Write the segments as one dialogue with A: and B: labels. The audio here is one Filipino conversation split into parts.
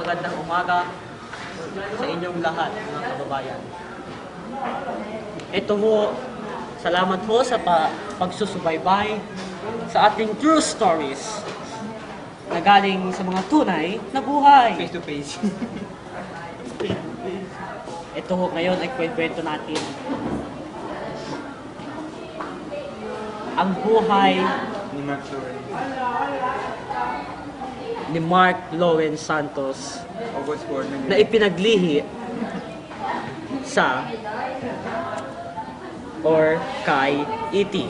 A: magandang umaga sa inyong lahat, mga kababayan. Ito ho, salamat po sa pagsusubaybay sa ating true stories na galing sa mga tunay na buhay.
B: Face to face.
A: Ito ho, ngayon ay kwento natin ang buhay
B: Ni Mark Lauren.
A: ni Mark Lauren Santos
B: August 4
A: na ipinaglihi sa or kay E.T.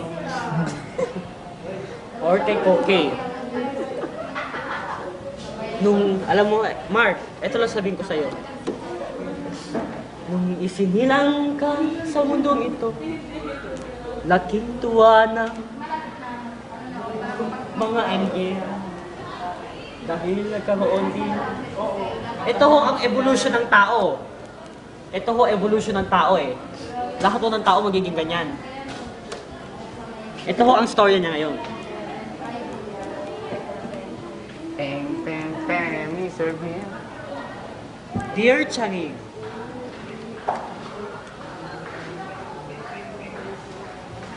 A: or kay Koke. Nung, alam mo, Mark, ito lang sabihin ko sa'yo. Nung isinilang ka sa mundong ito, laking tuwa ng mga anghel dahil nagkaroon din. Ito ho ang evolution ng tao. Ito ho evolution ng tao eh. Lahat ho ng tao magiging ganyan. Ito ho ang story niya ngayon.
B: Peng, peng, peng, Mr. Bean.
A: Dear Charing,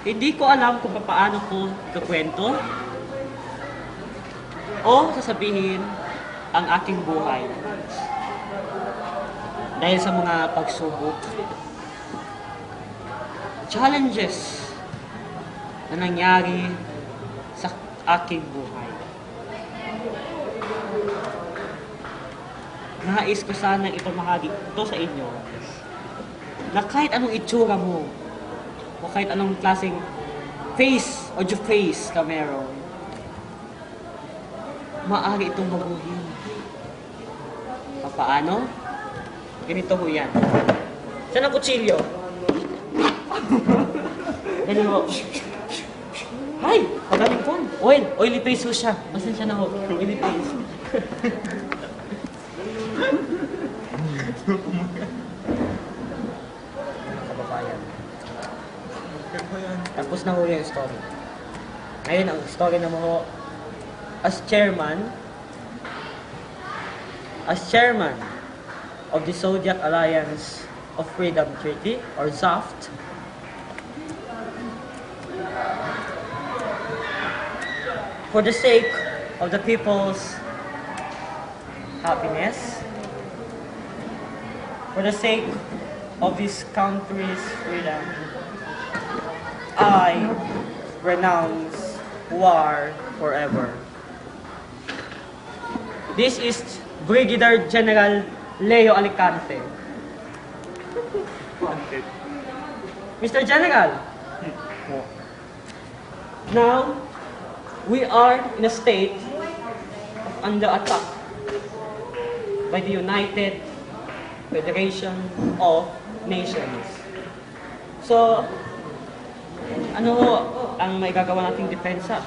A: hindi ko alam kung paano ko kakwento o sasabihin ang aking buhay. Dahil sa mga pagsubok, challenges na nangyari sa aking buhay. Nais ko sanang ipamahagi ito sa inyo na kahit anong itsura mo o kahit anong klaseng face o face ka meron, maaari itong baguhin. Paano? Ganito ho yan. Saan ang kutsilyo? Ganito ho. Hay! Pagaling ko. Oily face ho siya. Pasensya na ho. Oily face. Kababayan. Tapos na ho yung story. Ngayon, ang story na mo ho, as chairman of the Zodiac Alliance of Freedom Treaty, or ZAFT, for the sake of the people's happiness, for the sake of this country's freedom, I renounce war forever. This is Brigadier General Leo Alicante. Mr. General, now we are in a state of under attack by the United Federation of Nations. So, ano ang may gagawa nating depensa?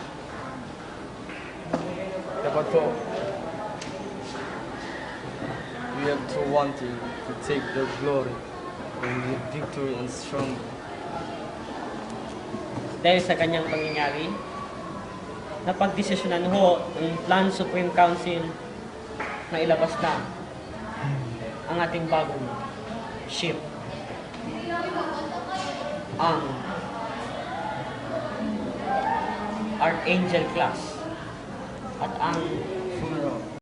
C: Dapat po, we have to wanting to take the glory and the victory and strong.
A: Dahil sa kanyang pangyayari, napagdesisyonan ho ang Plan Supreme Council na ilabas na ang ating bagong ship, ang Archangel class, at ang